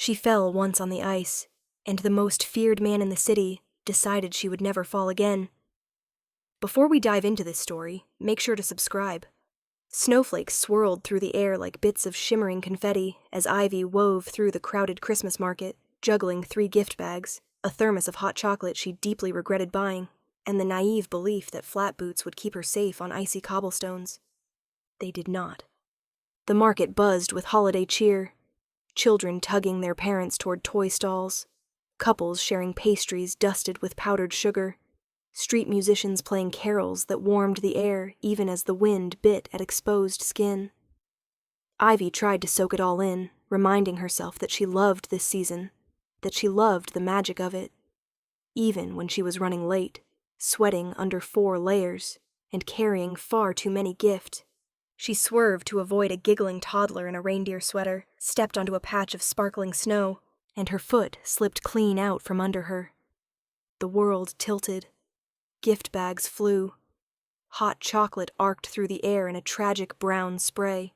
She fell once on the ice, and the most feared man in the city decided she would never fall again. Before we dive into this story, make sure to subscribe. Snowflakes swirled through the air like bits of shimmering confetti as Ivy wove through the crowded Christmas market, juggling 3 gift bags, a thermos of hot chocolate she deeply regretted buying, and the naive belief that flat boots would keep her safe on icy cobblestones. They did not. The market buzzed with holiday cheer, children tugging their parents toward toy stalls, couples sharing pastries dusted with powdered sugar, street musicians playing carols that warmed the air even as the wind bit at exposed skin. Ivy tried to soak it all in, reminding herself that she loved this season, that she loved the magic of it, even when she was running late, sweating under 4 layers, and carrying far too many gifts. She swerved to avoid a giggling toddler in a reindeer sweater, stepped onto a patch of sparkling snow, and her foot slipped clean out from under her. The world tilted. Gift bags flew. Hot chocolate arced through the air in a tragic brown spray.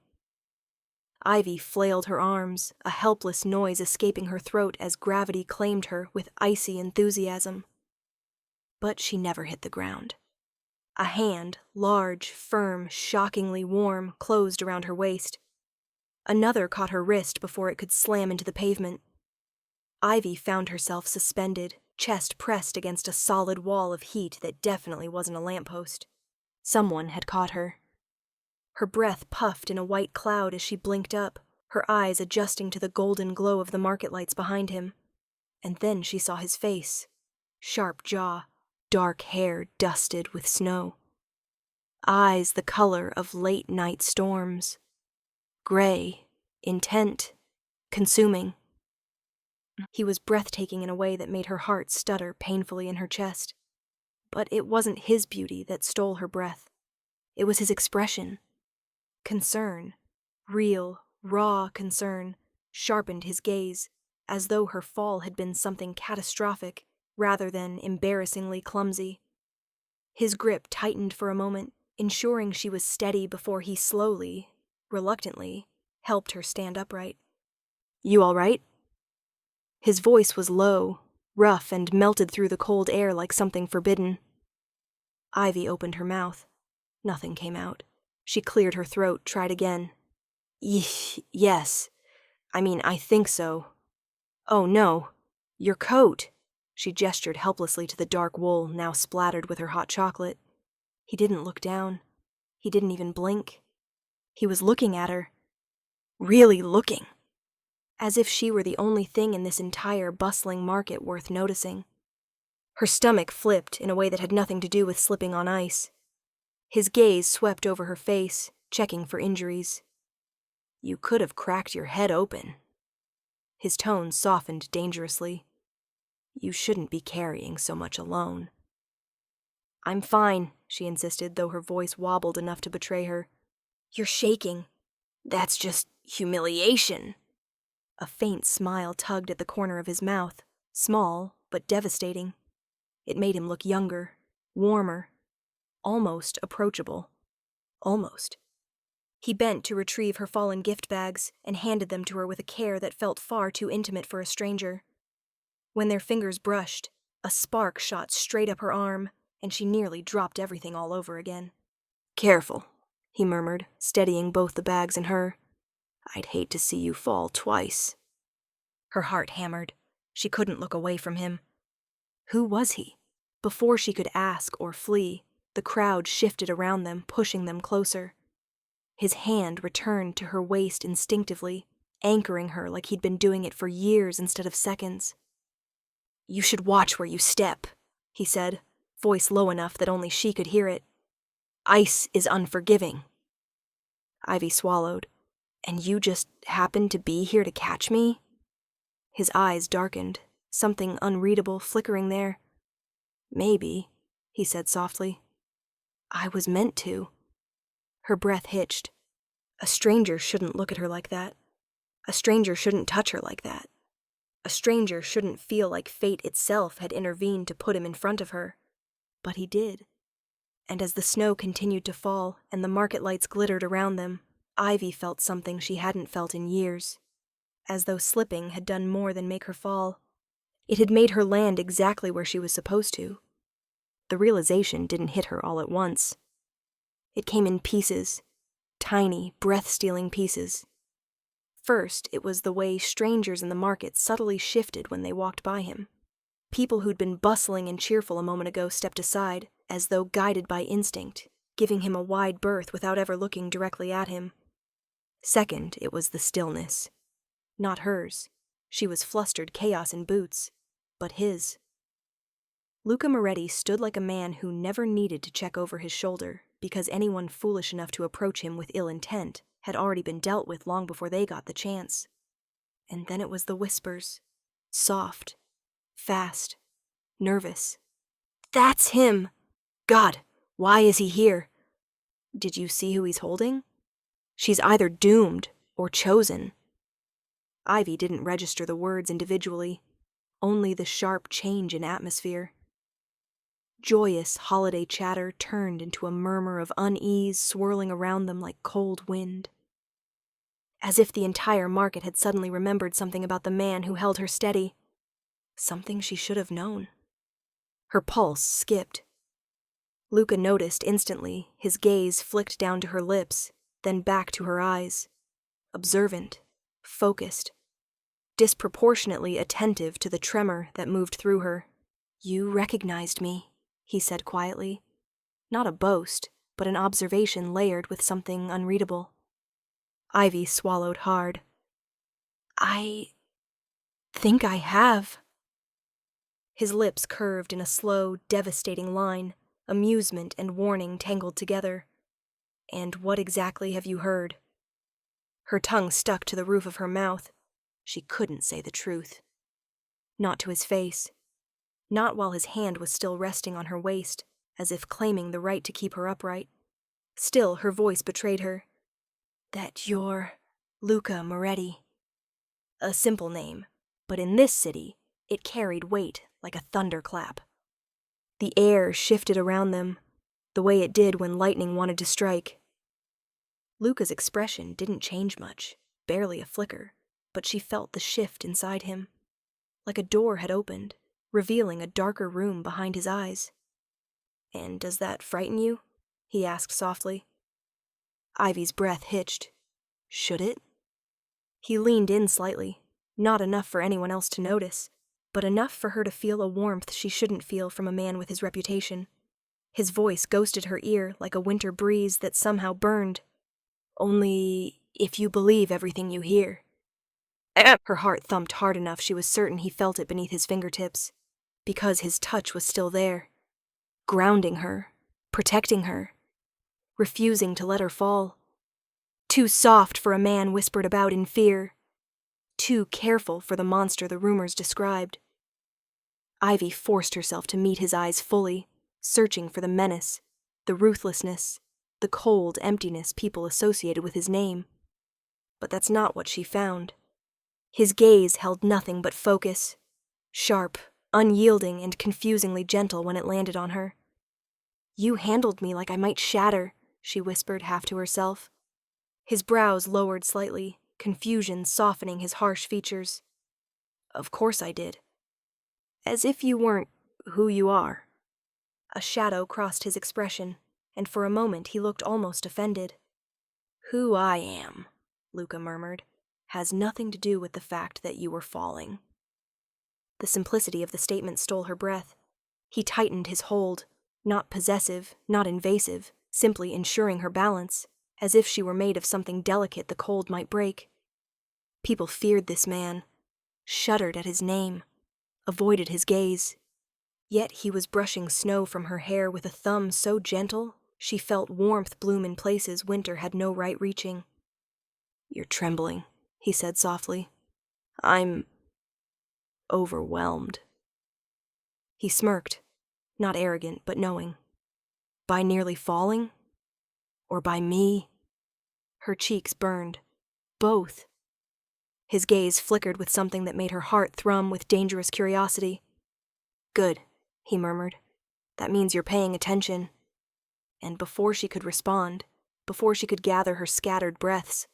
Ivy flailed her arms, a helpless noise escaping her throat as gravity claimed her with icy enthusiasm. But she never hit the ground. A hand, large, firm, shockingly warm, closed around her waist. Another caught her wrist before it could slam into the pavement. Ivy found herself suspended, chest pressed against a solid wall of heat that definitely wasn't a lamppost. Someone had caught her. Her breath puffed in a white cloud as she blinked up, her eyes adjusting to the golden glow of the market lights behind him. And then she saw his face. Sharp jaw, dark hair dusted with snow. Eyes the color of late-night storms. Gray, intent, consuming. He was breathtaking in a way that made her heart stutter painfully in her chest. But it wasn't his beauty that stole her breath. It was his expression. Concern, real, raw concern, sharpened his gaze, as though her fall had been something catastrophic rather than embarrassingly clumsy. His grip tightened for a moment, ensuring she was steady before he slowly, reluctantly, helped her stand upright. "You all right?" His voice was low, rough, and melted through the cold air like something forbidden. Ivy opened her mouth. Nothing came out. She cleared her throat, tried again. Yes. I think so. Oh, no. Your coat." She gestured helplessly to the dark wool, now splattered with her hot chocolate. He didn't look down. He didn't even blink. He was looking at her. Really looking. As if she were the only thing in this entire bustling market worth noticing. Her stomach flipped in a way that had nothing to do with slipping on ice. His gaze swept over her face, checking for injuries. "You could have cracked your head open." His tone softened dangerously. "You shouldn't be carrying so much alone." "I'm fine," she insisted, though her voice wobbled enough to betray her. "You're shaking." "That's just humiliation." A faint smile tugged at the corner of his mouth, small but devastating. It made him look younger, warmer, almost approachable. Almost. He bent to retrieve her fallen gift bags and handed them to her with a care that felt far too intimate for a stranger. When their fingers brushed, a spark shot straight up her arm, and she nearly dropped everything all over again. "Careful," he murmured, steadying both the bags and her. "I'd hate to see you fall twice." Her heart hammered. She couldn't look away from him. Who was he? Before she could ask or flee, the crowd shifted around them, pushing them closer. His hand returned to her waist instinctively, anchoring her like he'd been doing it for years instead of seconds. "You should watch where you step," he said, voice low enough that only she could hear it. "Ice is unforgiving." Ivy swallowed. "And you just happened to be here to catch me?" His eyes darkened, something unreadable flickering there. "Maybe," he said softly. "I was meant to." Her breath hitched. A stranger shouldn't look at her like that. A stranger shouldn't touch her like that. A stranger shouldn't feel like fate itself had intervened to put him in front of her. But he did. And as the snow continued to fall and the market lights glittered around them, Ivy felt something she hadn't felt in years. as though slipping had done more than make her fall. It had made her land exactly where she was supposed to. The realization didn't hit her all at once. It came in pieces, tiny, breath-stealing pieces. First, it was the way strangers in the market subtly shifted when they walked by him. People who'd been bustling and cheerful a moment ago stepped aside, as though guided by instinct, giving him a wide berth without ever looking directly at him. Second, it was the stillness. Not hers. She was flustered chaos in boots, but his. Luca Moretti stood like a man who never needed to check over his shoulder, because anyone foolish enough to approach him with ill intent had already been dealt with long before they got the chance. And then it was the whispers. Soft. Fast. Nervous. That's him! God, why is he here? Did you see who he's holding? She's either doomed or chosen. Ivy didn't register the words individually, only the sharp change in atmosphere. Joyous holiday chatter turned into a murmur of unease swirling around them like cold wind. As if the entire market had suddenly remembered something about the man who held her steady. Something she should have known. Her pulse skipped. Luca noticed instantly, his gaze flicked down to her lips, then back to her eyes. Observant, focused, disproportionately attentive to the tremor that moved through her. You recognized me, he said quietly. Not a boast, but an observation layered with something unreadable. Ivy swallowed hard. I think I have. His lips curved in a slow, devastating line, amusement and warning tangled together. And what exactly have you heard? Her tongue stuck to the roof of her mouth. She couldn't say the truth. Not to his face. Not while his hand was still resting on her waist, as if claiming the right to keep her upright. Still, her voice betrayed her. That you're Luca Moretti. A simple name, but in this city, it carried weight like a thunderclap. The air shifted around them, the way it did when lightning wanted to strike. Luca's expression didn't change much, barely a flicker, but she felt the shift inside him, like a door had opened, revealing a darker room behind his eyes. And does that frighten you? He asked softly. Ivy's breath hitched. Should it? He leaned in slightly, not enough for anyone else to notice, but enough for her to feel a warmth she shouldn't feel from a man with his reputation. His voice ghosted her ear like a winter breeze that somehow burned. Only if you believe everything you hear. Her heart thumped hard enough she was certain he felt it beneath his fingertips, because his touch was still there, grounding her, protecting her, refusing to let her fall. Too soft for a man whispered about in fear, too careful for the monster the rumors described. Ivy forced herself to meet his eyes fully, searching for the menace, the ruthlessness, the cold emptiness people associated with his name. But that's not what she found. His gaze held nothing but focus, sharp, unyielding, and confusingly gentle when it landed on her. You handled me like I might shatter, she whispered half to herself. His brows lowered slightly, confusion softening his harsh features. Of course I did. As if you weren't who you are. A shadow crossed his expression, and for a moment he looked almost offended. Who I am, Luca murmured, has nothing to do with the fact that you were falling. The simplicity of the statement stole her breath. He tightened his hold, not possessive, not invasive, simply ensuring her balance, as if she were made of something delicate the cold might break. People feared this man, shuddered at his name, avoided his gaze. Yet he was brushing snow from her hair with a thumb so gentle she felt warmth bloom in places winter had no right reaching. You're trembling, he said softly. I'm overwhelmed. He smirked, not arrogant but knowing. By nearly falling? Or by me? Her cheeks burned. Both. His gaze flickered with something that made her heart thrum with dangerous curiosity. Good, he murmured. That means you're paying attention. And before she could respond, before she could gather her scattered breaths,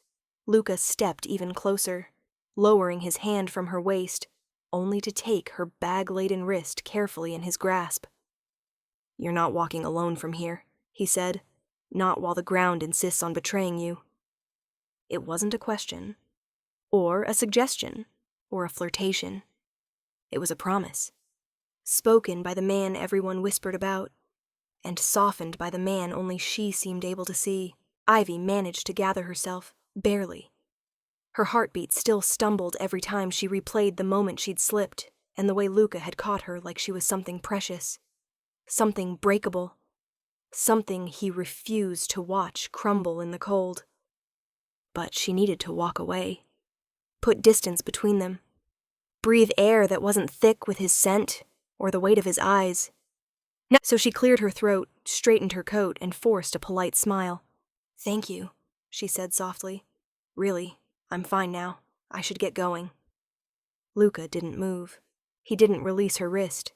Luca stepped even closer, lowering his hand from her waist, only to take her bag-laden wrist carefully in his grasp. "You're not walking alone from here," he said, "not while the ground insists on betraying you." It wasn't a question, or a suggestion, or a flirtation. It was a promise, spoken by the man everyone whispered about, and softened by the man only she seemed able to see. Ivy managed to gather herself, barely. Her heartbeat still stumbled every time she replayed the moment she'd slipped, and the way Luca had caught her like she was something precious, something breakable, something he refused to watch crumble in the cold. But she needed to walk away, put distance between them, breathe air that wasn't thick with his scent or the weight of his eyes. So she cleared her throat, straightened her coat, and forced a polite smile. "Thank you," she said softly. "Really, I'm fine now. I should get going." Luca didn't move. He didn't release her wrist.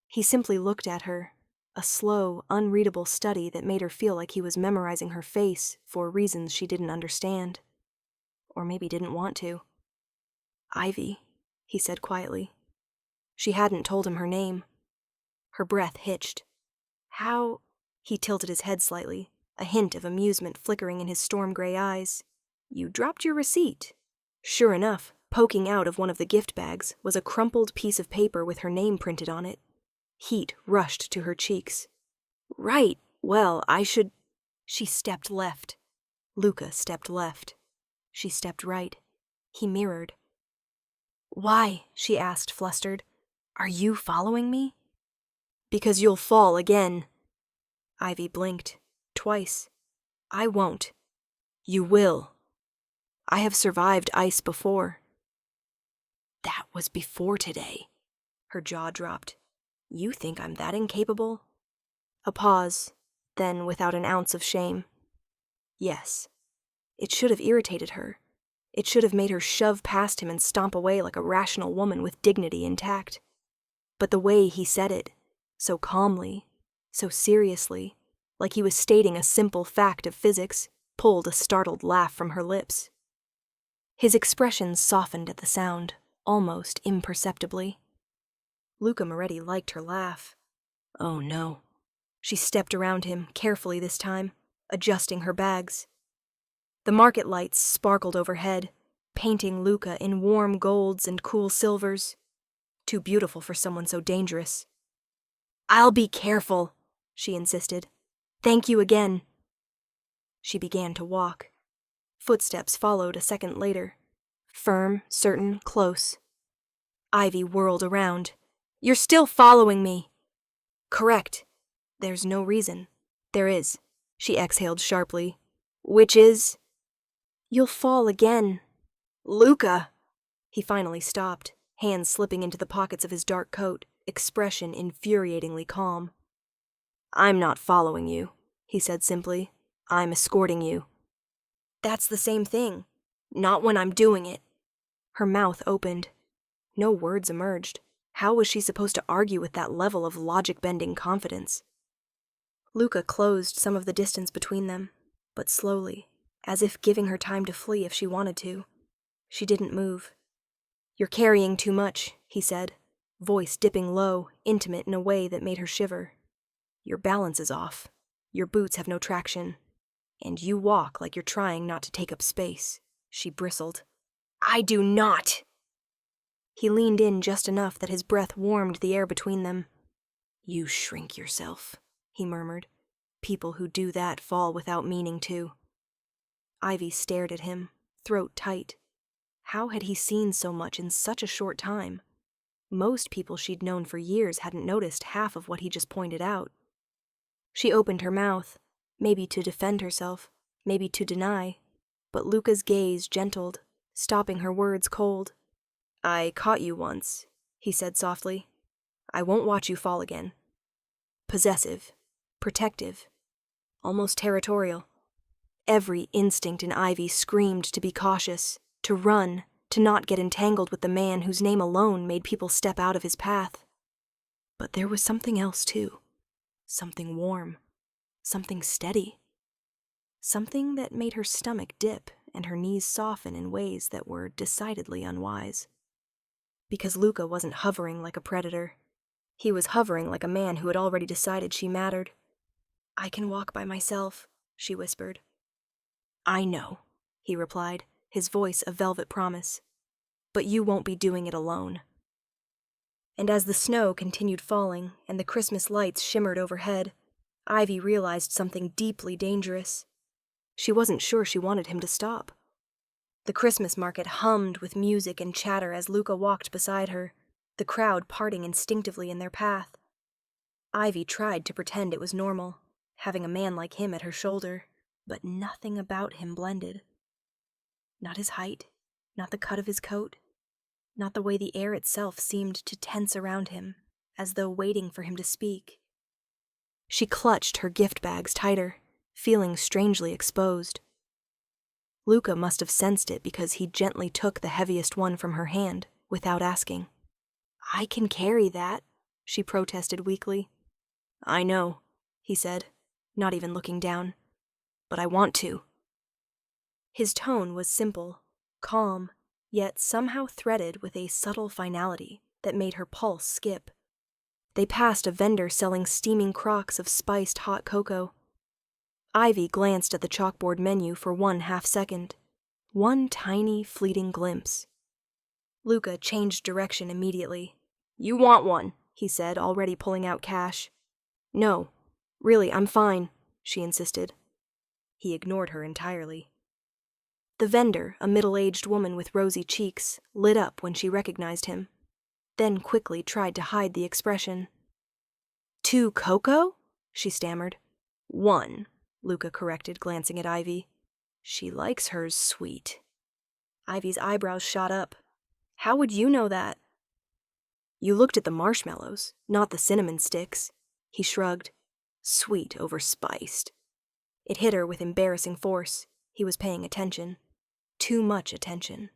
He simply looked at her, a slow, unreadable study that made her feel like he was memorizing her face for reasons she didn't understand. Or maybe didn't want to. "Ivy," he said quietly. She hadn't told him her name. Her breath hitched. "How?" He tilted his head slightly, a hint of amusement flickering in his storm-gray eyes. "You dropped your receipt." Sure enough, poking out of one of the gift bags was a crumpled piece of paper with her name printed on it. Heat rushed to her cheeks. "Right, well, I should—" She stepped left. Luca stepped left. She stepped right. He mirrored. "Why?" she asked, flustered. "Are you following me?" "Because you'll fall again." Ivy blinked. Twice. "I won't." "You will. I have survived ice before." "That was before today." Her jaw dropped. "You think I'm that incapable?" A pause, then without an ounce of shame. Yes. It should have irritated her. It should have made her shove past him and stomp away like a rational woman with dignity intact. But the way he said it, so calmly, so seriously, like he was stating a simple fact of physics, pulled a startled laugh from her lips. His expression softened at the sound, almost imperceptibly. Luca Moretti liked her laugh. Oh no. She stepped around him, carefully this time, adjusting her bags. The market lights sparkled overhead, painting Luca in warm golds and cool silvers. Too beautiful for someone so dangerous. "I'll be careful," she insisted. "Thank you again." She began to walk. Footsteps followed a second later. Firm, certain, close. Ivy whirled around. "You're still following me." "Correct. There's no reason." "There is," she exhaled sharply. "Which is?" "You'll fall again." "Luca!" He finally stopped, hands slipping into the pockets of his dark coat, expression infuriatingly calm. "I'm not following you," he said simply. "I'm escorting you." "That's the same thing. Not when I'm doing it." Her mouth opened. No words emerged. How was she supposed to argue with that level of logic-bending confidence? Luca closed some of the distance between them, but slowly, as if giving her time to flee if she wanted to. She didn't move. "You're carrying too much," he said, voice dipping low, intimate in a way that made her shiver. "Your balance is off. Your boots have no traction. And you walk like you're trying not to take up space." She bristled. "I do not!" He leaned in just enough that his breath warmed the air between them. "You shrink yourself," he murmured. "People who do that fall without meaning to." Ivy stared at him, throat tight. How had he seen so much in such a short time? Most people she'd known for years hadn't noticed half of what he just pointed out. She opened her mouth, maybe to defend herself, maybe to deny, but Luca's gaze gentled, stopping her words cold. "I caught you once," he said softly. "I won't watch you fall again." Possessive, protective, almost territorial. Every instinct in Ivy screamed to be cautious, to run, to not get entangled with the man whose name alone made people step out of his path. But there was something else, too. Something warm. Something steady. Something that made her stomach dip and her knees soften in ways that were decidedly unwise. Because Luca wasn't hovering like a predator. He was hovering like a man who had already decided she mattered. "I can walk by myself," she whispered. "I know," he replied, his voice a velvet promise. "But you won't be doing it alone." And as the snow continued falling and the Christmas lights shimmered overhead, Ivy realized something deeply dangerous. She wasn't sure she wanted him to stop. The Christmas market hummed with music and chatter as Luca walked beside her, the crowd parting instinctively in their path. Ivy tried to pretend it was normal, having a man like him at her shoulder, but nothing about him blended. Not his height, not the cut of his coat, not the way the air itself seemed to tense around him, as though waiting for him to speak. She clutched her gift bags tighter, feeling strangely exposed. Luca must have sensed it because he gently took the heaviest one from her hand, without asking. "I can carry that," she protested weakly. "I know," he said, not even looking down. "But I want to." His tone was simple, calm, yet somehow threaded with a subtle finality that made her pulse skip. They passed a vendor selling steaming crocks of spiced hot cocoa. Ivy glanced at the chalkboard menu for 1/2 second. One tiny, fleeting glimpse. Luca changed direction immediately. "You want one," he said, already pulling out cash. "No, really, I'm fine," she insisted. He ignored her entirely. The vendor, a middle-aged woman with rosy cheeks, lit up when she recognized him, then quickly tried to hide the expression. "2 cocoa?" she stammered. "1," Luca corrected, glancing at Ivy. "She likes hers sweet." Ivy's eyebrows shot up. "How would you know that?" "You looked at the marshmallows, not the cinnamon sticks." He shrugged. "Sweet over spiced." It hit her with embarrassing force. He was paying attention. Too much attention.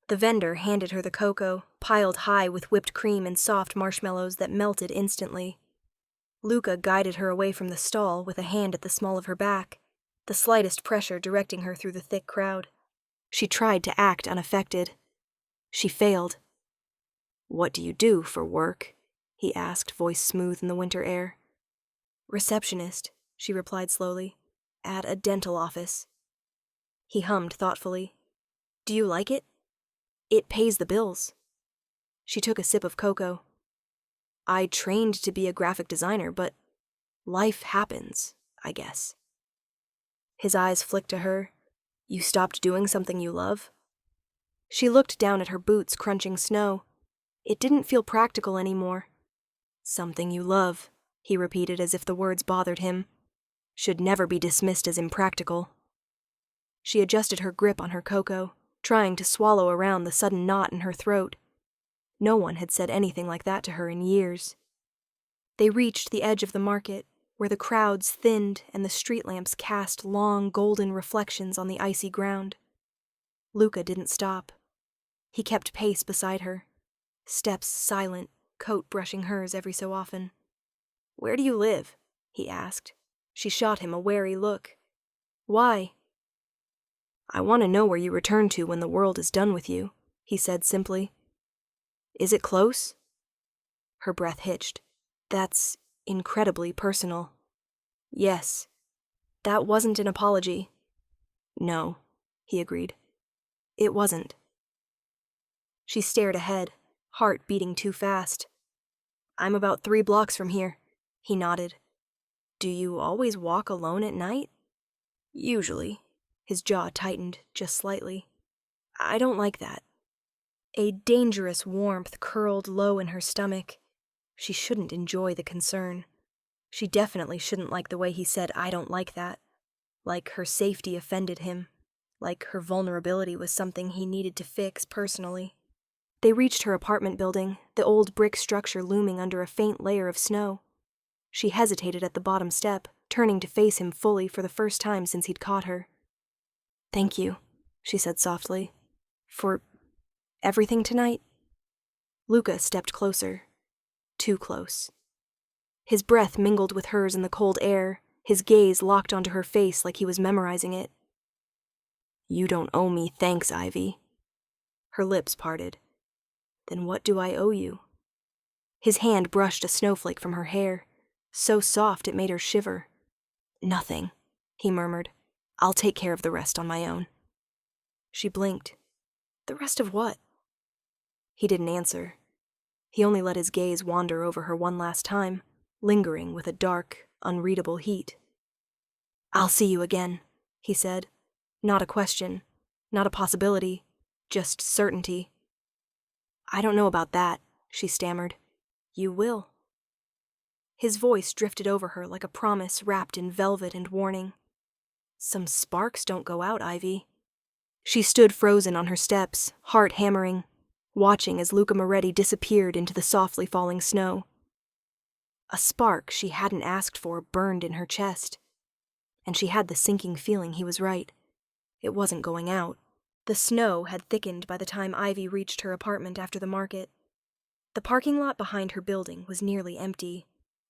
The vendor handed her the cocoa, piled high with whipped cream and soft marshmallows that melted instantly. Luca guided her away from the stall with a hand at the small of her back, the slightest pressure directing her through the thick crowd. She tried to act unaffected. She failed. "What do you do for work?" he asked, voice smooth in the winter air. "Receptionist," she replied slowly, "at a dental office." He hummed thoughtfully. "Do you like it?" "It pays the bills." She took a sip of cocoa. "I trained to be a graphic designer, but life happens, I guess." His eyes flicked to her. "You stopped doing something you love?" She looked down at her boots crunching snow. It didn't feel practical anymore. "Something you love," he repeated as if the words bothered him. "Should never be dismissed as impractical." She adjusted her grip on her cocoa, trying to swallow around the sudden knot in her throat. No one had said anything like that to her in years. They reached the edge of the market, where the crowds thinned and the street lamps cast long golden reflections on the icy ground. Luca didn't stop. He kept pace beside her, steps silent, coat brushing hers every so often. "Where do you live?" he asked. She shot him a wary look. "Why?" "I want to know where you return to when the world is done with you," he said simply. "Is it close?" Her breath hitched. "That's incredibly personal." "Yes." That wasn't an apology. "No," he agreed. "It wasn't." She stared ahead, heart beating too fast. "I'm about 3 blocks from here," he nodded. "Do you always walk alone at night?" "Usually." His jaw tightened just slightly. "I don't like that." A dangerous warmth curled low in her stomach. She shouldn't enjoy the concern. She definitely shouldn't like the way he said, "I don't like that." Like her safety offended him. Like her vulnerability was something he needed to fix personally. They reached her apartment building, the old brick structure looming under a faint layer of snow. She hesitated at the bottom step, turning to face him fully for the first time since he'd caught her. "Thank you," she said softly. "For everything tonight?" Luca stepped closer. Too close. His breath mingled with hers in the cold air, his gaze locked onto her face like he was memorizing it. You don't owe me thanks, Ivy. Her lips parted. Then what do I owe you? His hand brushed a snowflake from her hair, so soft it made her shiver. Nothing, he murmured. I'll take care of the rest on my own. She blinked. The rest of what? He didn't answer. He only let his gaze wander over her one last time, lingering with a dark, unreadable heat. I'll see you again, he said. Not a question, not a possibility, just certainty. I don't know about that, she stammered. You will. His voice drifted over her like a promise wrapped in velvet and warning. Some sparks don't go out, Ivy. She stood frozen on her steps, heart hammering, watching as Luca Moretti disappeared into the softly falling snow. A spark she hadn't asked for burned in her chest, and she had the sinking feeling he was right. It wasn't going out. The snow had thickened by the time Ivy reached her apartment after the market. The parking lot behind her building was nearly empty.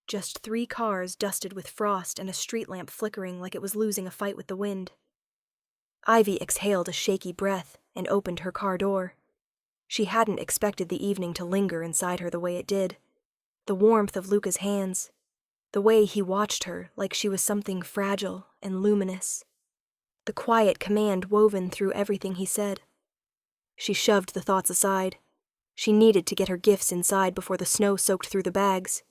Just 3 cars dusted with frost and a street lamp flickering like it was losing a fight with the wind. Ivy exhaled a shaky breath and opened her car door. She hadn't expected the evening to linger inside her the way it did. The warmth of Luca's hands, the way he watched her like she was something fragile and luminous. The quiet command woven through everything he said. She shoved the thoughts aside. She needed to get her gifts inside before the snow soaked through the bags.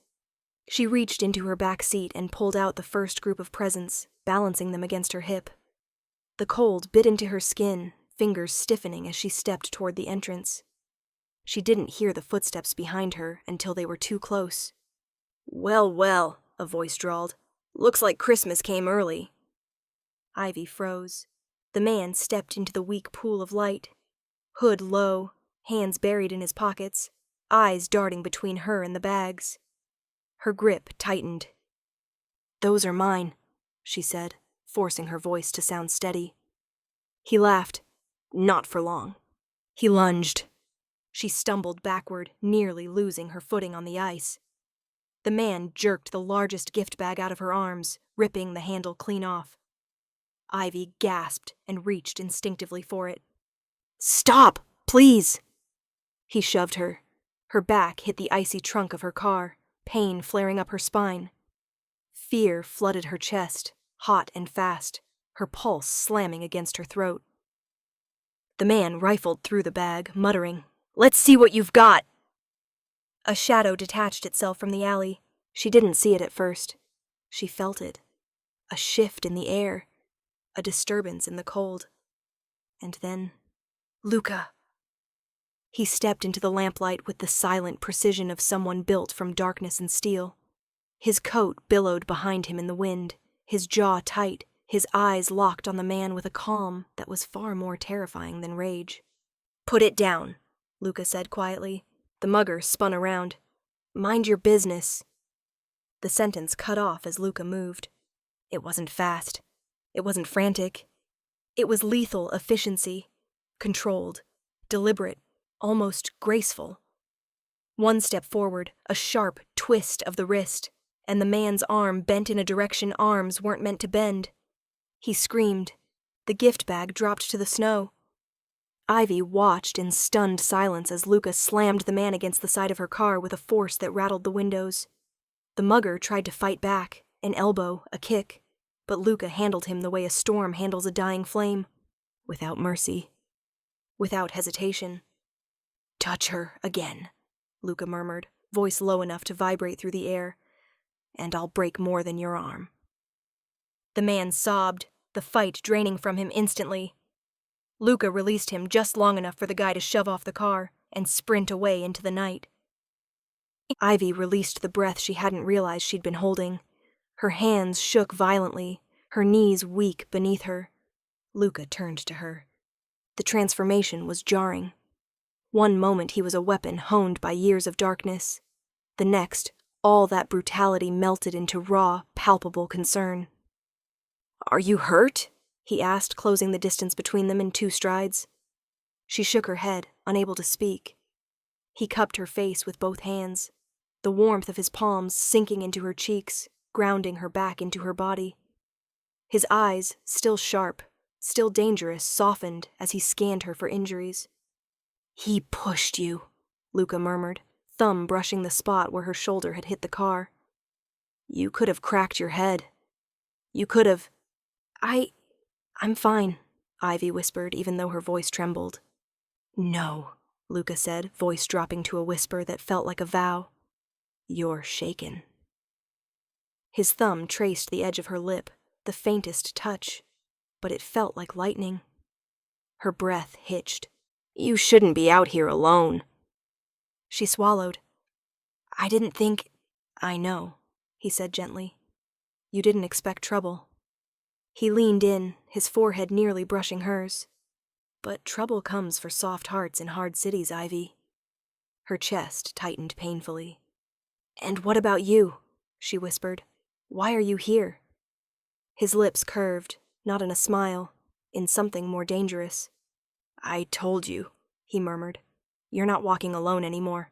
She reached into her back seat and pulled out the first group of presents, balancing them against her hip. The cold bit into her skin, fingers stiffening as she stepped toward the entrance. She didn't hear the footsteps behind her until they were too close. Well, well, a voice drawled. Looks like Christmas came early. Ivy froze. The man stepped into the weak pool of light. Hood low, hands buried in his pockets, eyes darting between her and the bags. Her grip tightened. Those are mine, she said, forcing her voice to sound steady. He laughed. Not for long. He lunged. She stumbled backward, nearly losing her footing on the ice. The man jerked the largest gift bag out of her arms, ripping the handle clean off. Ivy gasped and reached instinctively for it. Stop, please! He shoved her. Her back hit the icy trunk of her car, pain flaring up her spine. Fear flooded her chest, hot and fast, her pulse slamming against her throat. The man rifled through the bag, muttering, Let's see what you've got! A shadow detached itself from the alley. She didn't see it at first. She felt it. A shift in the air. A disturbance in the cold. And then, Luca! He stepped into the lamplight with the silent precision of someone built from darkness and steel. His coat billowed behind him in the wind, his jaw tight, his eyes locked on the man with a calm that was far more terrifying than rage. Put it down, Luca said quietly. The mugger spun around. Mind your business. The sentence cut off as Luca moved. It wasn't fast. It wasn't frantic. It was lethal efficiency. Controlled. Deliberate. Almost graceful. One step forward, a sharp twist of the wrist, and the man's arm bent in a direction arms weren't meant to bend. He screamed. The gift bag dropped to the snow. Ivy watched in stunned silence as Luca slammed the man against the side of her car with a force that rattled the windows. The mugger tried to fight back, an elbow, a kick, but Luca handled him the way a storm handles a dying flame, without mercy, without hesitation. Touch her again, Luca murmured, voice low enough to vibrate through the air, and I'll break more than your arm. The man sobbed, the fight draining from him instantly. Luca released him just long enough for the guy to shove off the car and sprint away into the night. Ivy released the breath she hadn't realized she'd been holding. Her hands shook violently, her knees weak beneath her. Luca turned to her. The transformation was jarring. One moment he was a weapon honed by years of darkness. The next, all that brutality melted into raw, palpable concern. Are you hurt? He asked, closing the distance between them in 2 strides. She shook her head, unable to speak. He cupped her face with both hands, the warmth of his palms sinking into her cheeks, grounding her back into her body. His eyes, still sharp, still dangerous, softened as he scanned her for injuries. "He pushed you," Luca murmured, thumb brushing the spot where her shoulder had hit the car. "You could have cracked your head. You could have—" I'm fine," Ivy whispered, even though her voice trembled. "No," Luca said, voice dropping to a whisper that felt like a vow. "You're shaken." His thumb traced the edge of her lip, the faintest touch, but it felt like lightning. Her breath hitched. "You shouldn't be out here alone." She swallowed. "I didn't think—" "I know," he said gently. "You didn't expect trouble." He leaned in, his forehead nearly brushing hers. "But trouble comes for soft hearts in hard cities, Ivy." Her chest tightened painfully. "And what about you?" she whispered. "Why are you here?" His lips curved, not in a smile, in something more dangerous. "I told you," he murmured. "You're not walking alone anymore."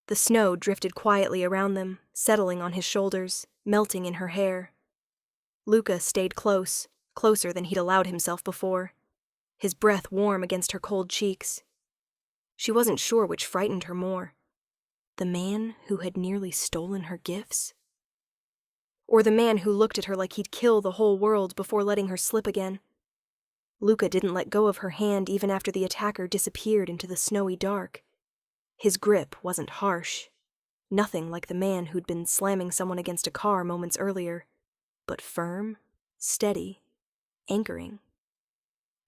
The snow drifted quietly around them, settling on his shoulders, melting in her hair. Luca stayed close, closer than he'd allowed himself before, his breath warm against her cold cheeks. She wasn't sure which frightened her more, the man who had nearly stolen her gifts, or the man who looked at her like he'd kill the whole world before letting her slip again. Luca didn't let go of her hand even after the attacker disappeared into the snowy dark. His grip wasn't harsh, nothing like the man who'd been slamming someone against a car moments earlier, but firm, steady, anchoring.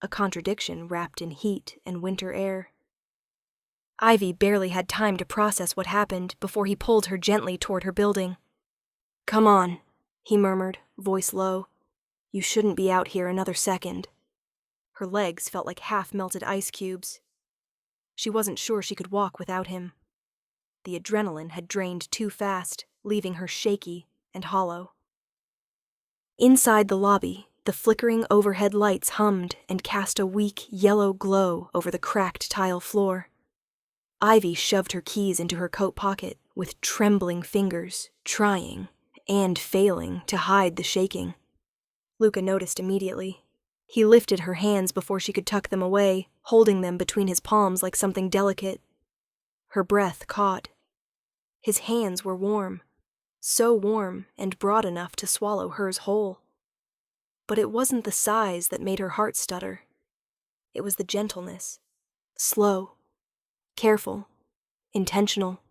A contradiction wrapped in heat and winter air. Ivy barely had time to process what happened before he pulled her gently toward her building. "Come on," he murmured, voice low. "You shouldn't be out here another second." Her legs felt like half-melted ice cubes. She wasn't sure she could walk without him. The adrenaline had drained too fast, leaving her shaky and hollow. Inside the lobby, the flickering overhead lights hummed and cast a weak, yellow glow over the cracked tile floor. Ivy shoved her keys into her coat pocket with trembling fingers, trying and failing to hide the shaking. Luca noticed immediately. He lifted her hands before she could tuck them away, holding them between his palms like something delicate. Her breath caught. His hands were warm, so warm and broad enough to swallow hers whole. But it wasn't the size that made her heart stutter. It was the gentleness. Slow, careful, intentional.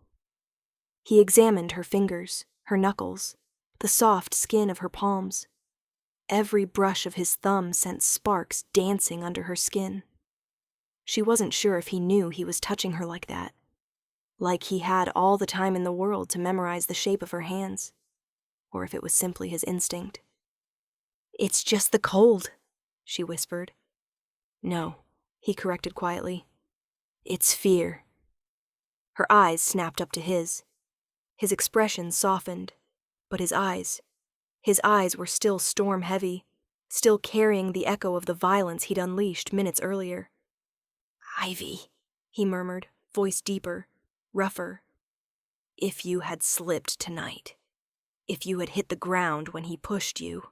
He examined her fingers, her knuckles, the soft skin of her palms. Every brush of his thumb sent sparks dancing under her skin. She wasn't sure if he knew he was touching her like that, like he had all the time in the world to memorize the shape of her hands, or if it was simply his instinct. "It's just the cold," she whispered. "No," he corrected quietly. "It's fear." Her eyes snapped up to his. His expression softened, but his eyes were still storm-heavy, still carrying the echo of the violence he'd unleashed minutes earlier. "Ivy," he murmured, voice deeper, rougher. "If you had slipped tonight, if you had hit the ground when he pushed you."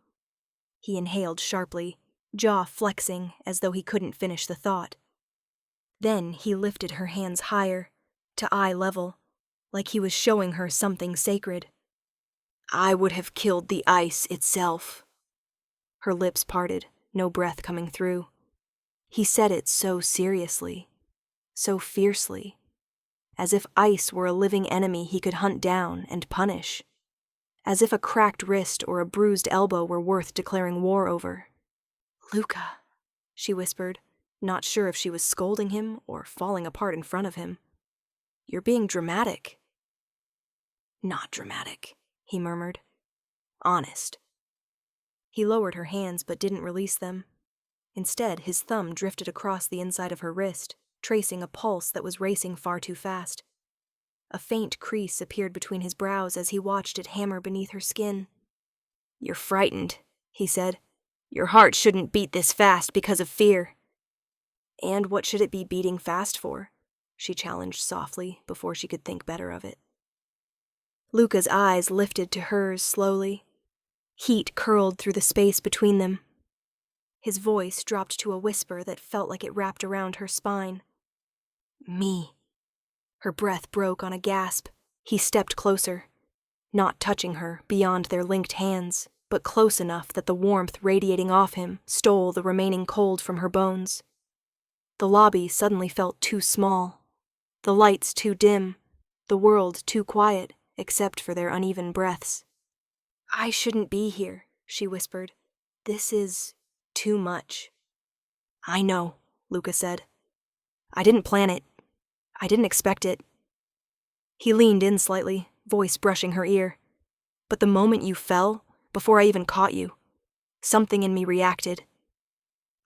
He inhaled sharply, jaw flexing as though he couldn't finish the thought. Then he lifted her hands higher, to eye level, like he was showing her something sacred. "I would have killed the ice itself." Her lips parted, no breath coming through. He said it so seriously, so fiercely, as if ice were a living enemy he could hunt down and punish, as if a cracked wrist or a bruised elbow were worth declaring war over. "Luca," she whispered, not sure if she was scolding him or falling apart in front of him. "You're being dramatic." "Not dramatic," he murmured. "Honest." He lowered her hands but didn't release them. Instead, his thumb drifted across the inside of her wrist, tracing a pulse that was racing far too fast. A faint crease appeared between his brows as he watched it hammer beneath her skin. "You're frightened," he said. "Your heart shouldn't beat this fast because of fear." "And what should it be beating fast for?" she challenged softly before she could think better of it. Luca's eyes lifted to hers slowly. Heat curled through the space between them. His voice dropped to a whisper that felt like it wrapped around her spine. Me. Her breath broke on a gasp. He stepped closer, not touching her beyond their linked hands, but close enough that the warmth radiating off him stole the remaining cold from her bones. The lobby suddenly felt too small, the lights too dim, the world too quiet, except for their uneven breaths. I shouldn't be here, she whispered. This is too much. I know, Luca said. I didn't plan it. I didn't expect it. He leaned in slightly, voice brushing her ear. But the moment you fell, before I even caught you, something in me reacted.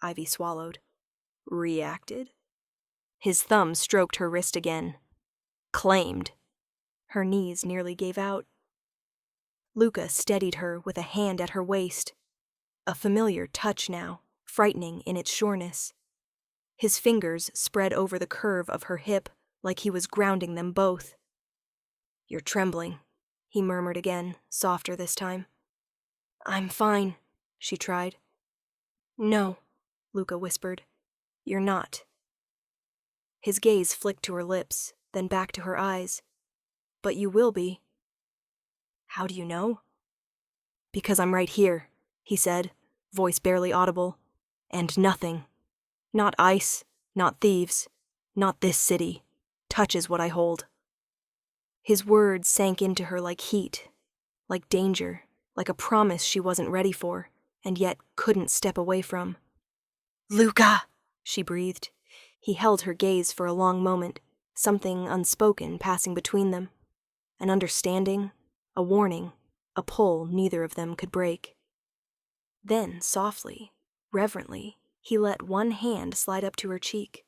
Ivy swallowed. Reacted? His thumb stroked her wrist again. Claimed. Her knees nearly gave out. Luca steadied her with a hand at her waist. A familiar touch now, frightening in its sureness. His fingers spread over the curve of her hip like he was grounding them both. You're trembling, he murmured again, softer this time. I'm fine, she tried. No, Luca whispered. You're not. His gaze flicked to her lips, then back to her eyes. But you will be. How do you know? Because I'm right here, he said, voice barely audible. And nothing. Not ice, not thieves, not this city, touches what I hold. His words sank into her like heat, like danger, like a promise she wasn't ready for, and yet couldn't step away from. Luca, she breathed. He held her gaze for a long moment, something unspoken passing between them. An understanding, a warning, a pull neither of them could break. Then, softly, reverently, he let one hand slide up to her cheek.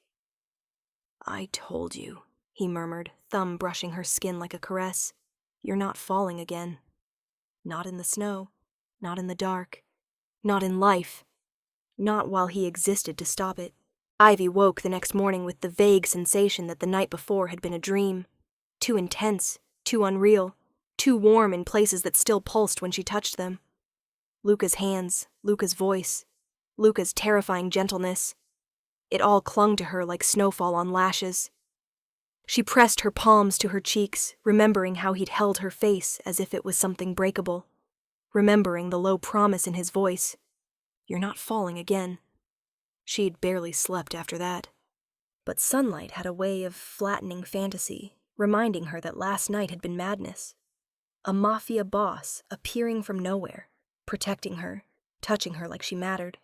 I told you, he murmured, thumb brushing her skin like a caress. You're not falling again. Not in the snow, not in the dark, not in life, not while he existed to stop it. Ivy woke the next morning with the vague sensation that the night before had been a dream. Too intense, too unreal, too warm in places that still pulsed when she touched them. Luca's hands, Luca's voice, Luca's terrifying gentleness. It all clung to her like snowfall on lashes. She pressed her palms to her cheeks, remembering how he'd held her face as if it was something breakable, remembering the low promise in his voice. You're not falling again. She'd barely slept after that. But sunlight had a way of flattening fantasy, reminding her that last night had been madness. A Mafia boss appearing from nowhere, protecting her, touching her like she mattered.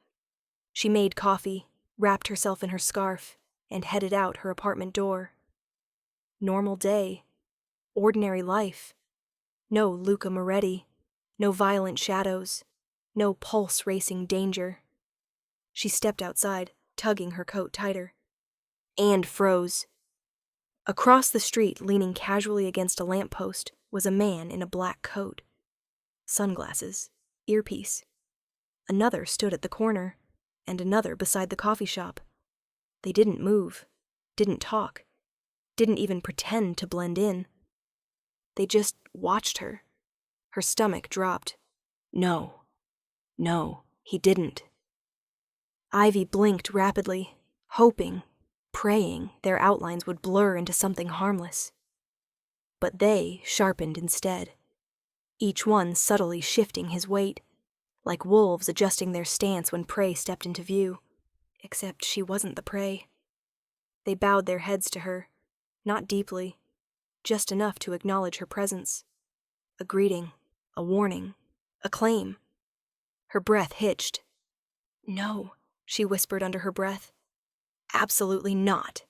She made coffee, wrapped herself in her scarf, and headed out her apartment door. Normal day. Ordinary life. No Luca Moretti. No violent shadows. No pulse-racing danger. She stepped outside, tugging her coat tighter. And froze. Across the street, leaning casually against a lamppost, was a man in a black coat. Sunglasses. Earpiece. Another stood at the corner, and another beside the coffee shop. They didn't move, didn't talk, didn't even pretend to blend in. They just watched her. Her stomach dropped. No, he didn't. Ivy blinked rapidly, hoping, praying their outlines would blur into something harmless. But they sharpened instead, each one subtly shifting his weight, like wolves adjusting their stance when prey stepped into view. Except she wasn't the prey. They bowed their heads to her, not deeply, just enough to acknowledge her presence. A greeting, a warning, a claim. Her breath hitched. No, she whispered under her breath. Absolutely not.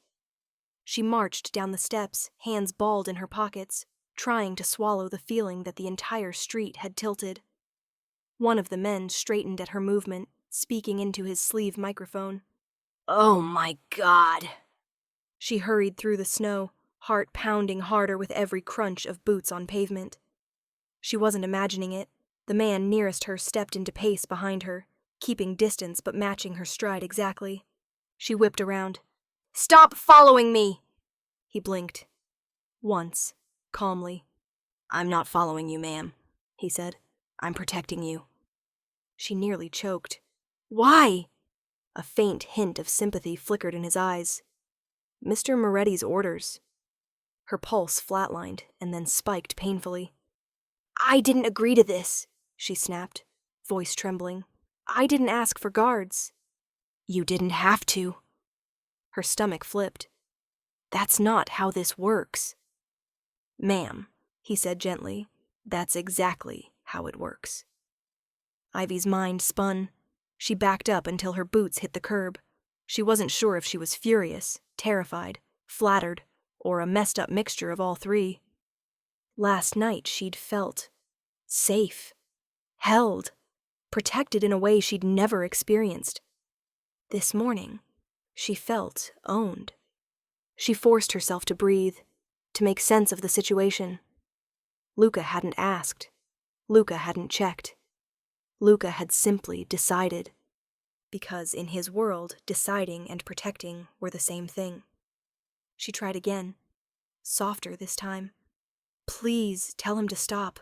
She marched down the steps, hands balled in her pockets, trying to swallow the feeling that the entire street had tilted. One of the men straightened at her movement, speaking into his sleeve microphone. Oh my God. She hurried through the snow, heart pounding harder with every crunch of boots on pavement. She wasn't imagining it. The man nearest her stepped into pace behind her, keeping distance but matching her stride exactly. She whipped around. Stop following me! He blinked. Once, calmly. I'm not following you, ma'am, he said. I'm protecting you. She nearly choked. Why? A faint hint of sympathy flickered in his eyes. Mr. Moretti's orders. Her pulse flatlined and then spiked painfully. "I didn't agree to this," she snapped, voice trembling. "I didn't ask for guards." "You didn't have to." Her stomach flipped. "That's not how this works." "Ma'am," he said gently, "that's exactly how it works." Ivy's mind spun. She backed up until her boots hit the curb. She wasn't sure if she was furious, terrified, flattered, or a messed-up mixture of all three. Last night she'd felt safe, held, protected in a way she'd never experienced. This morning, she felt owned. She forced herself to breathe, to make sense of the situation. Luca hadn't asked. Luca hadn't checked. Luca had simply decided. Because in his world, deciding and protecting were the same thing. She tried again, softer this time. "Please, tell him to stop.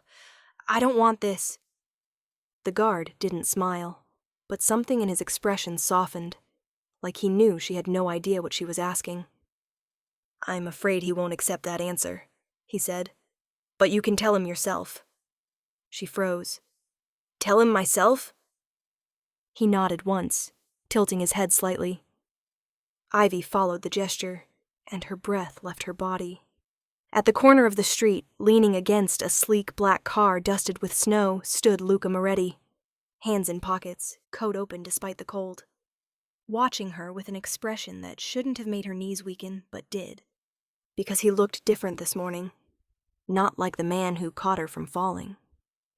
I don't want this." The guard didn't smile, but something in his expression softened, like he knew she had no idea what she was asking. "I'm afraid he won't accept that answer," he said. "But you can tell him yourself." She froze. "Tell him myself?" He nodded once, tilting his head slightly. Ivy followed the gesture, and her breath left her body. At the corner of the street, leaning against a sleek black car dusted with snow, stood Luca Moretti, hands in pockets, coat open despite the cold, watching her with an expression that shouldn't have made her knees weaken, but did. Because he looked different this morning. Not like the man who caught her from falling.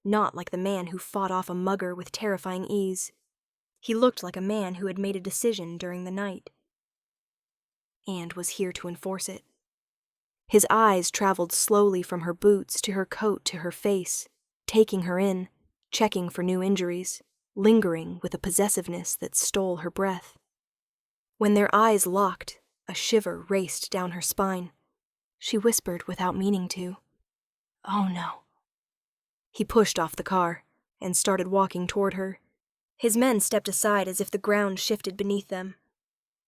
Not like the man who fought off a mugger with terrifying ease. He looked like a man who had made a decision during the night. And was here to enforce it. His eyes traveled slowly from her boots to her coat to her face, taking her in, checking for new injuries, lingering with a possessiveness that stole her breath. When their eyes locked, a shiver raced down her spine. She whispered without meaning to, "Oh no." He pushed off the car and started walking toward her. His men stepped aside as if the ground shifted beneath them.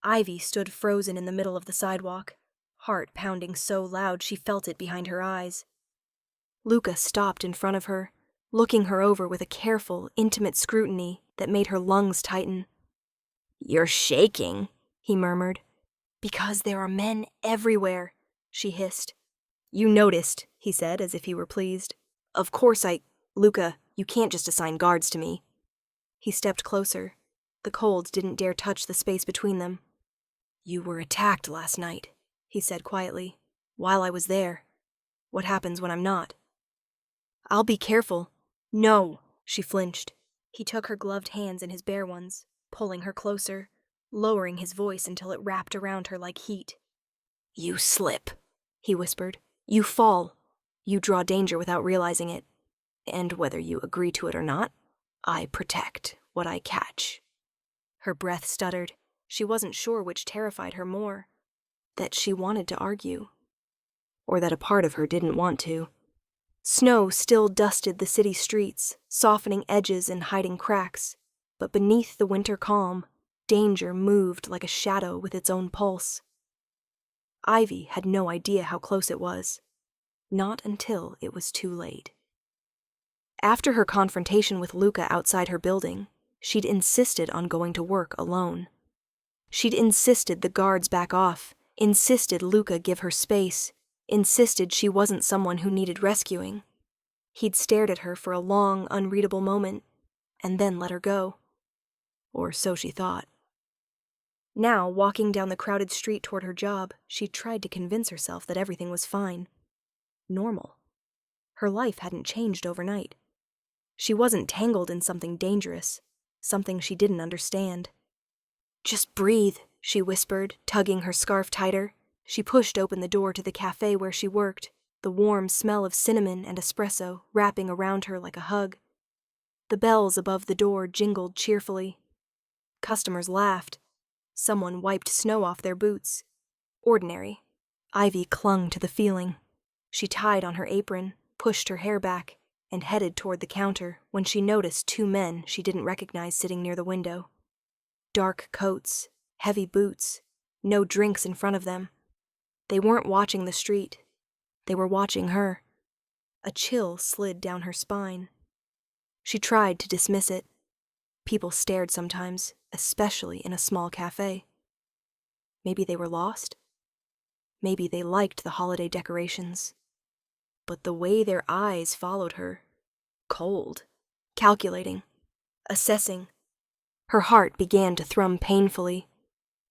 Ivy stood frozen in the middle of the sidewalk, heart pounding so loud she felt it behind her eyes. Luca stopped in front of her, looking her over with a careful, intimate scrutiny that made her lungs tighten. "You're shaking," he murmured. "Because there are men everywhere," she hissed. "You noticed," he said, as if he were pleased. "Of course Luca, you can't just assign guards to me." He stepped closer. The cold didn't dare touch the space between them. "You were attacked last night," he said quietly, "while I was there. What happens when I'm not?" "I'll be careful." "No," she flinched. He took her gloved hands in his bare ones, pulling her closer, lowering his voice until it wrapped around her like heat. "You slip," he whispered. "You fall. You draw danger without realizing it. And whether you agree to it or not, I protect what I catch." Her breath stuttered. She wasn't sure which terrified her more. That she wanted to argue. Or that a part of her didn't want to. Snow still dusted the city streets, softening edges and hiding cracks. But beneath the winter calm, danger moved like a shadow with its own pulse. Ivy had no idea how close it was. Not until it was too late. After her confrontation with Luca outside her building, she'd insisted on going to work alone. She'd insisted the guards back off, insisted Luca give her space, insisted she wasn't someone who needed rescuing. He'd stared at her for a long, unreadable moment, and then let her go. Or so she thought. Now, walking down the crowded street toward her job, she tried to convince herself that everything was fine. Normal. Her life hadn't changed overnight. She wasn't tangled in something dangerous, something she didn't understand. "Just breathe," she whispered, tugging her scarf tighter. She pushed open the door to the cafe where she worked, the warm smell of cinnamon and espresso wrapping around her like a hug. The bells above the door jingled cheerfully. Customers laughed. Someone wiped snow off their boots. Ordinary. Ivy clung to the feeling. She tied on her apron, pushed her hair back, and headed toward the counter when she noticed two men she didn't recognize sitting near the window. Dark coats, heavy boots, no drinks in front of them. They weren't watching the street. They were watching her. A chill slid down her spine. She tried to dismiss it. People stared sometimes, especially in a small cafe. Maybe they were lost. Maybe they liked the holiday decorations. But the way their eyes followed her, cold, calculating, assessing. Her heart began to thrum painfully.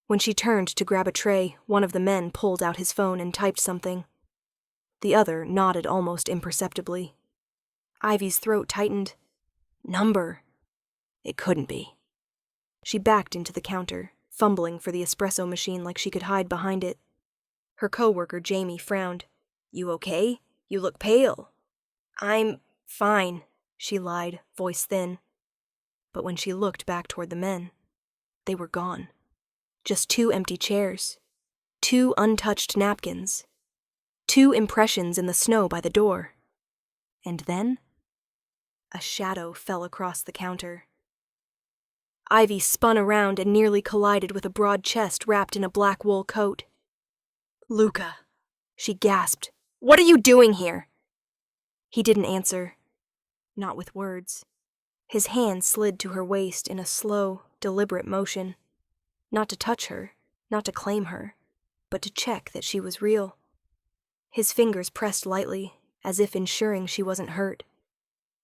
When she turned to grab a tray, one of the men pulled out his phone and typed something. The other nodded almost imperceptibly. Ivy's throat tightened. Number. It couldn't be. She backed into the counter, fumbling for the espresso machine like she could hide behind it. Her coworker, Jamie, frowned. You okay? You look pale. I'm fine, she lied, voice thin. But when she looked back toward the men, they were gone. Just 2 empty chairs, 2 untouched napkins, 2 impressions in the snow by the door. And then, a shadow fell across the counter. Ivy spun around and nearly collided with a broad chest wrapped in a black wool coat. Luca, she gasped. What are you doing here? He didn't answer, not with words. His hand slid to her waist in a slow, deliberate motion. Not to touch her, not to claim her, but to check that she was real. His fingers pressed lightly, as if ensuring she wasn't hurt.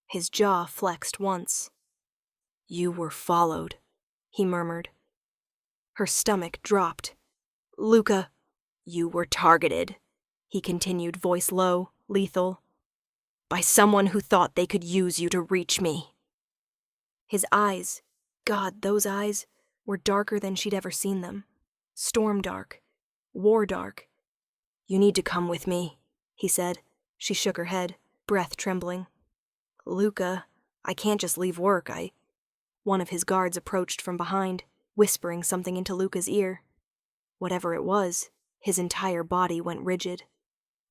His jaw flexed once. You were followed, he murmured. Her stomach dropped. Luca, you were targeted, he continued, voice low, lethal. By someone who thought they could use you to reach me. His eyes, God, those eyes, were darker than she'd ever seen them. Storm dark. War dark. You need to come with me, he said. She shook her head, breath trembling. Luca, I can't just leave work, One of his guards approached from behind, whispering something into Luca's ear. Whatever it was, his entire body went rigid.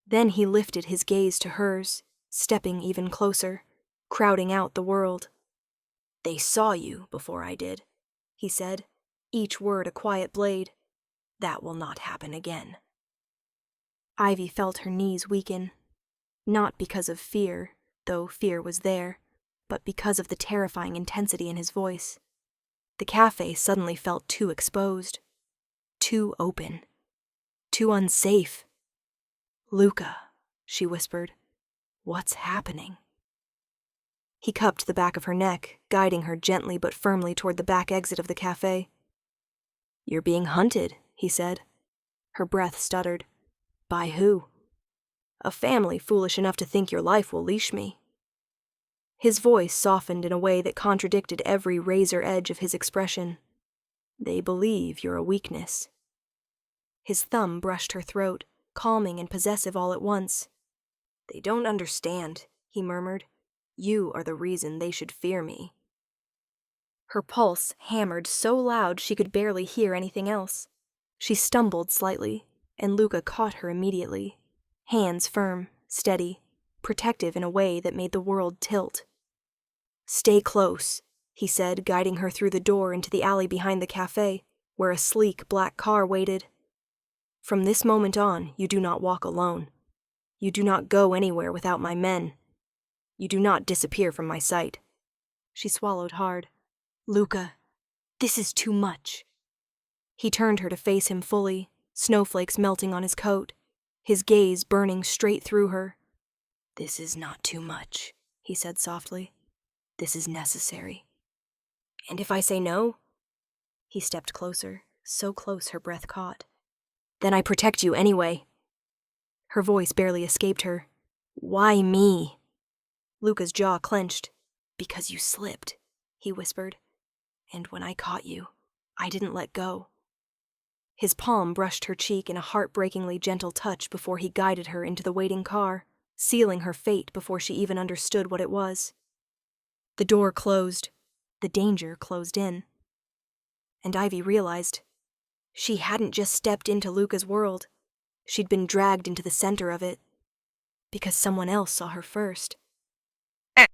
Then he lifted his gaze to hers, stepping even closer, crowding out the world. They saw you before I did, he said, each word a quiet blade. That will not happen again. Ivy felt her knees weaken, not because of fear, though fear was there, but because of the terrifying intensity in his voice. The cafe suddenly felt too exposed, too open, too unsafe. Luca, she whispered, what's happening? He cupped the back of her neck, guiding her gently but firmly toward the back exit of the cafe. You're being hunted, he said. Her breath stuttered. By who? A family foolish enough to think your life will leash me. His voice softened in a way that contradicted every razor edge of his expression. They believe you're a weakness. His thumb brushed her throat, calming and possessive all at once. They don't understand, he murmured. You are the reason they should fear me. Her pulse hammered so loud she could barely hear anything else. She stumbled slightly, and Luca caught her immediately, hands firm, steady, protective in a way that made the world tilt. Stay close, he said, guiding her through the door into the alley behind the cafe, where a sleek black car waited. From this moment on, you do not walk alone. You do not go anywhere without my men. You do not disappear from my sight. She swallowed hard. Luca, this is too much. He turned her to face him fully, snowflakes melting on his coat, his gaze burning straight through her. This is not too much, he said softly. This is necessary. And if I say no? He stepped closer, so close her breath caught. Then I protect you anyway. Her voice barely escaped her. Why me? Luca's jaw clenched. Because you slipped, he whispered. And when I caught you, I didn't let go. His palm brushed her cheek in a heartbreakingly gentle touch before he guided her into the waiting car, sealing her fate before she even understood what it was. The door closed. The danger closed in. And Ivy realized she hadn't just stepped into Luca's world. She'd been dragged into the center of it. Because someone else saw her first.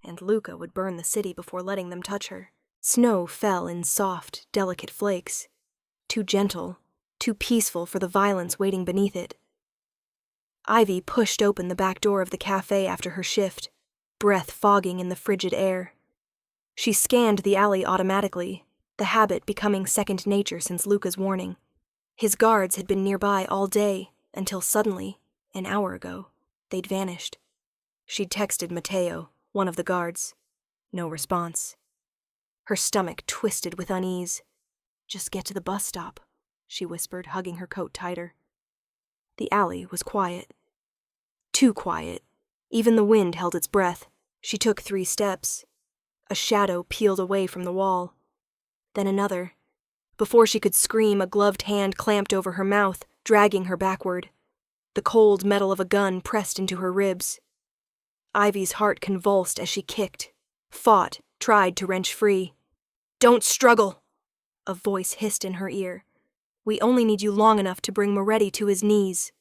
And Luca would burn the city before letting them touch her. Snow fell in soft, delicate flakes, too gentle, too peaceful for the violence waiting beneath it. Ivy pushed open the back door of the cafe after her shift, breath fogging in the frigid air. She scanned the alley automatically, the habit becoming second nature since Luca's warning. His guards had been nearby all day, until suddenly, an hour ago, they'd vanished. She'd texted Mateo, one of the guards. No response. Her stomach twisted with unease. "Just get to the bus stop," she whispered, hugging her coat tighter. The alley was quiet. Too quiet. Even the wind held its breath. She took 3 steps. A shadow peeled away from the wall. Then another. Before she could scream, a gloved hand clamped over her mouth, dragging her backward. The cold metal of a gun pressed into her ribs. Ivy's heart convulsed as she kicked, fought, tried to wrench free. "Don't struggle!" A voice hissed in her ear. "We only need you long enough to bring Moretti to his knees."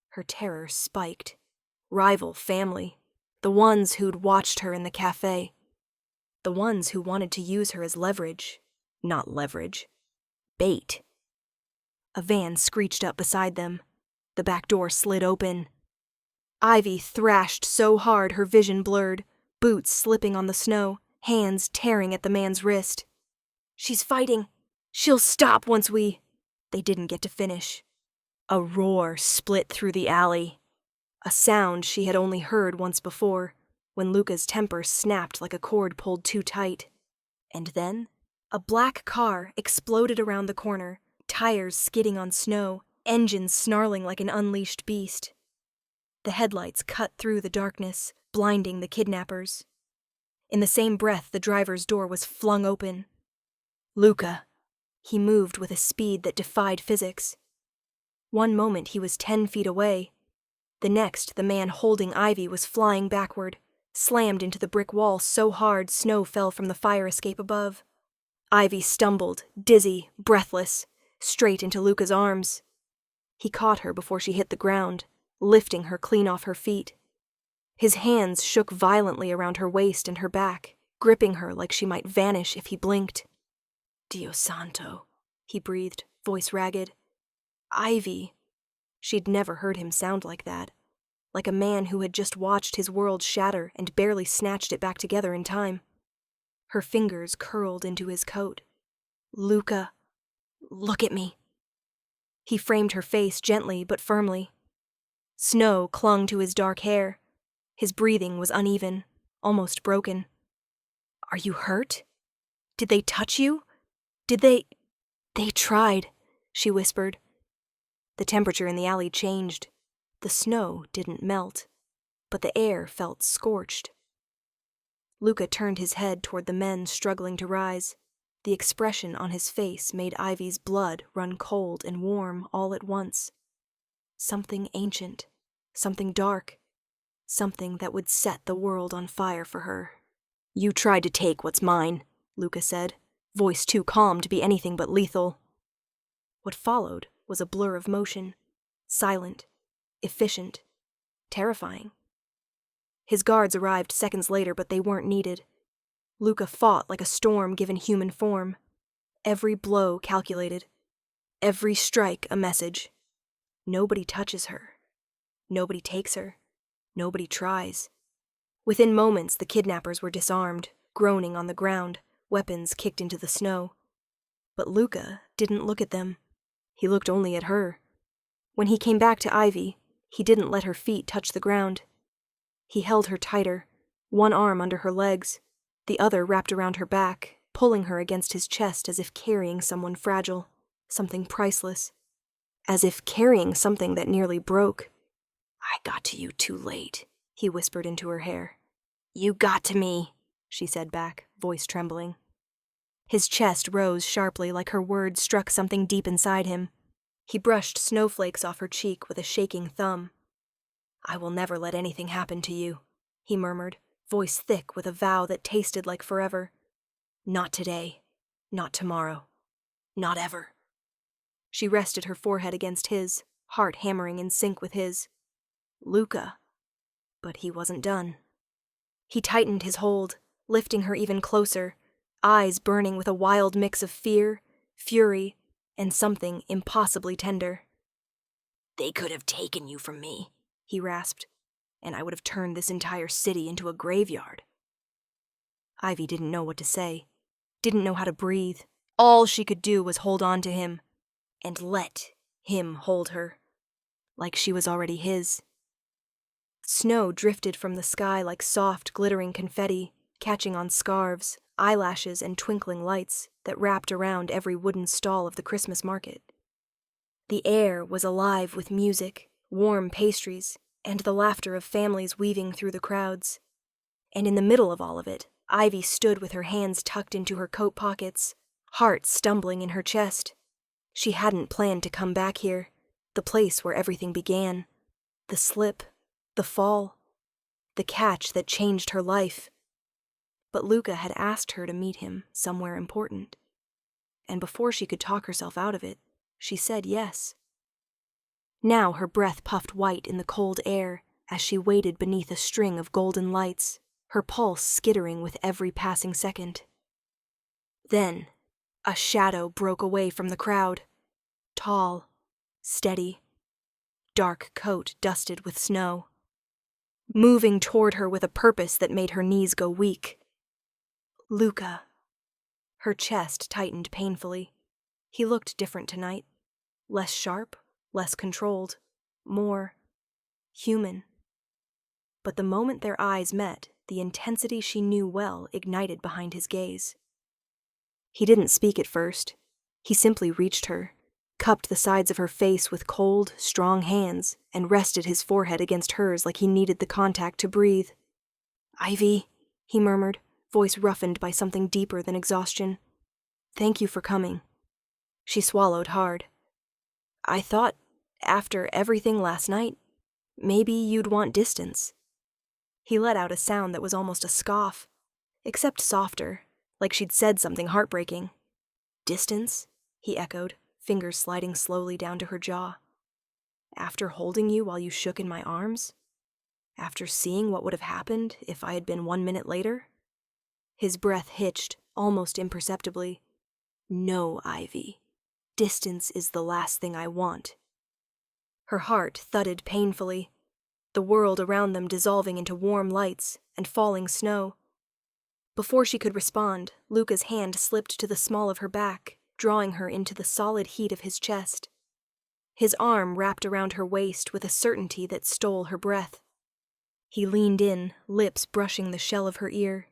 Her terror spiked. Rival family. The ones who'd watched her in the cafe. The ones who wanted to use her as leverage. Not leverage. Bait. A van screeched up beside them. The back door slid open. Ivy thrashed so hard her vision blurred, boots slipping on the snow, hands tearing at the man's wrist. "She's fighting. She'll stop once we—" They didn't get to finish. A roar split through the alley. A sound she had only heard once before, when Luca's temper snapped like a cord pulled too tight. And then, a black car exploded around the corner, tires skidding on snow, engines snarling like an unleashed beast. The headlights cut through the darkness, blinding the kidnappers. In the same breath, the driver's door was flung open. "Luca!" He moved with a speed that defied physics. One moment he was 10 feet away. The next, the man holding Ivy was flying backward, slammed into the brick wall so hard snow fell from the fire escape above. Ivy stumbled, dizzy, breathless, straight into Luca's arms. He caught her before she hit the ground, lifting her clean off her feet. His hands shook violently around her waist and her back, gripping her like she might vanish if he blinked. "Dio santo," he breathed, voice ragged. "Ivy." She'd never heard him sound like that, like a man who had just watched his world shatter and barely snatched it back together in time. Her fingers curled into his coat. "Luca, look at me." He framed her face gently but firmly. Snow clung to his dark hair. His breathing was uneven, almost broken. "Are you hurt? Did they touch you? Did they—" "They tried," she whispered. The temperature in the alley changed. The snow didn't melt, but the air felt scorched. Luca turned his head toward the men struggling to rise. The expression on his face made Ivy's blood run cold and warm all at once. Something ancient, something dark, something that would set the world on fire for her. "You tried to take what's mine," Luca said, voice too calm to be anything but lethal. What followed was a blur of motion, silent, efficient, terrifying. His guards arrived seconds later, but they weren't needed. Luca fought like a storm given human form. Every blow calculated. Every strike a message. Nobody touches her. Nobody takes her. Nobody tries. Within moments, the kidnappers were disarmed, groaning on the ground, weapons kicked into the snow. But Luca didn't look at them. He looked only at her. When he came back to Ivy, he didn't let her feet touch the ground. He held her tighter, one arm under her legs, the other wrapped around her back, pulling her against his chest as if carrying someone fragile, something priceless, as if carrying something that nearly broke. "I got to you too late," he whispered into her hair. "You got to me," she said back, voice trembling. His chest rose sharply like her words struck something deep inside him. He brushed snowflakes off her cheek with a shaking thumb. "I will never let anything happen to you," he murmured, voice thick with a vow that tasted like forever. "Not today. Not tomorrow. Not ever." She rested her forehead against his, heart hammering in sync with his. Luca. But he wasn't done. He tightened his hold, lifting her even closer, eyes burning with a wild mix of fear, fury, and something impossibly tender. "They could have taken you from me," he rasped, "and I would have turned this entire city into a graveyard." Ivy didn't know what to say, didn't know how to breathe. All she could do was hold on to him, and let him hold her, like she was already his. Snow drifted from the sky like soft, glittering confetti, catching on scarves, eyelashes, and twinkling lights that wrapped around every wooden stall of the Christmas market. The air was alive with music, warm pastries, and the laughter of families weaving through the crowds. And in the middle of all of it, Ivy stood with her hands tucked into her coat pockets, heart stumbling in her chest. She hadn't planned to come back here, the place where everything began. The slip, the fall, the catch that changed her life. But Luca had asked her to meet him somewhere important. And before she could talk herself out of it, she said yes. Now her breath puffed white in the cold air as she waited beneath a string of golden lights, her pulse skittering with every passing second. Then, a shadow broke away from the crowd. Tall, steady, dark coat dusted with snow. Moving toward her with a purpose that made her knees go weak. Luca. Her chest tightened painfully. He looked different tonight. Less sharp, less controlled, more human. But the moment their eyes met, the intensity she knew well ignited behind his gaze. He didn't speak at first. He simply reached her, cupped the sides of her face with cold, strong hands, and rested his forehead against hers like he needed the contact to breathe. "Ivy," he murmured, voice roughened by something deeper than exhaustion. "Thank you for coming." She swallowed hard. "I thought, after everything last night, maybe you'd want distance." He let out a sound that was almost a scoff, except softer, like she'd said something heartbreaking. "Distance?" he echoed, fingers sliding slowly down to her jaw. "After holding you while you shook in my arms? After seeing what would have happened if I had been 1 minute later?" His breath hitched, almost imperceptibly. "No, Ivy. Distance is the last thing I want." Her heart thudded painfully, the world around them dissolving into warm lights and falling snow. Before she could respond, Luca's hand slipped to the small of her back, drawing her into the solid heat of his chest. His arm wrapped around her waist with a certainty that stole her breath. He leaned in, lips brushing the shell of her ear.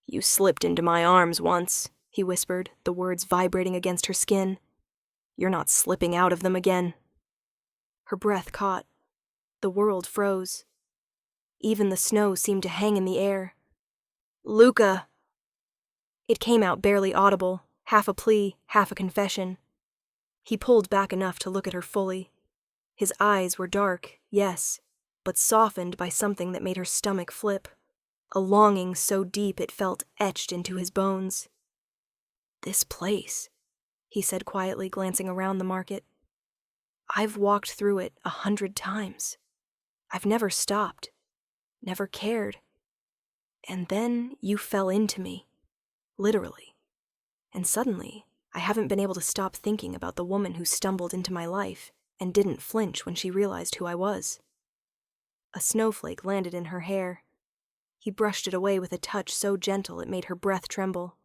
"You slipped into my arms once," he whispered, the words vibrating against her skin. "You're not slipping out of them again." Her breath caught. The world froze. Even the snow seemed to hang in the air. "Luca!" It came out barely audible, half a plea, half a confession. He pulled back enough to look at her fully. His eyes were dark, yes, but softened by something that made her stomach flip. A longing so deep it felt etched into his bones. "This place," he said quietly, glancing around the market. "I've walked through it 100 times. I've never stopped, never cared. And then you fell into me, literally. And suddenly, I haven't been able to stop thinking about the woman who stumbled into my life and didn't flinch when she realized who I was." A snowflake landed in her hair. He brushed it away with a touch so gentle it made her breath tremble.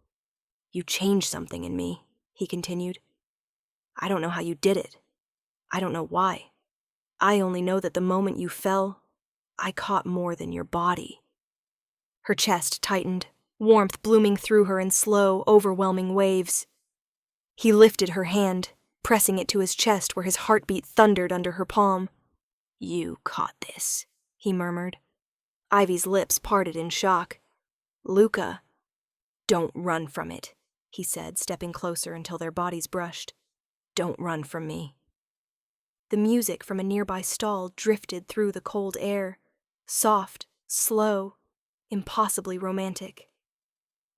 "You changed something in me," he continued. "I don't know how you did it. I don't know why. I only know that the moment you fell, I caught more than your body." Her chest tightened, warmth blooming through her in slow, overwhelming waves. He lifted her hand, pressing it to his chest where his heartbeat thundered under her palm. "You caught this," he murmured. Ivy's lips parted in shock. "Luca." "Don't run from it," he said, stepping closer until their bodies brushed. "Don't run from me." The music from a nearby stall drifted through the cold air, soft, slow, impossibly romantic.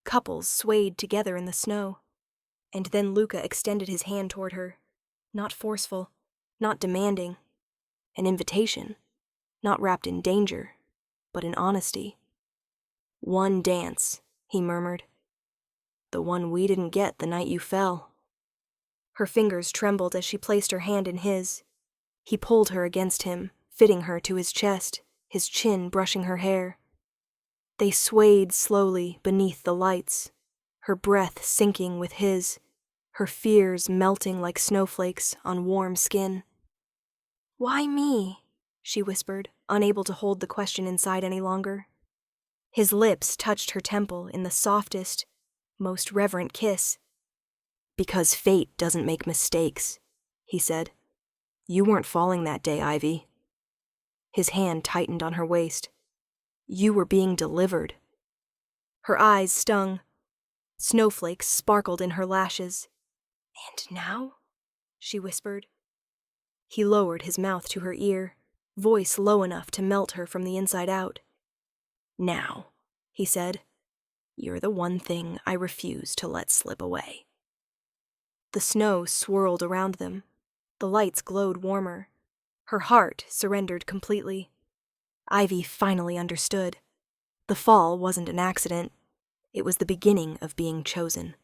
Couples swayed together in the snow, and then Luca extended his hand toward her, not forceful, not demanding, an invitation, not wrapped in danger, but in honesty. "One dance," he murmured. The one we didn't get the night you fell. Her fingers trembled as she placed her hand in his. He pulled her against him, fitting her to his chest, his chin brushing her hair. They swayed slowly beneath the lights, her breath sinking with his, her fears melting like snowflakes on warm skin. "Why me?" she whispered, unable to hold the question inside any longer. His lips touched her temple in the softest, most reverent kiss. "Because fate doesn't make mistakes," he said. "You weren't falling that day, Ivy." His hand tightened on her waist. "You were being delivered." Her eyes stung. Snowflakes sparkled in her lashes. "And now?" she whispered. He lowered his mouth to her ear, voice low enough to melt her from the inside out. "Now," he said, "you're the one thing I refuse to let slip away." The snow swirled around them. The lights glowed warmer. Her heart surrendered completely. Ivy finally understood. The fall wasn't an accident. It was the beginning of being chosen.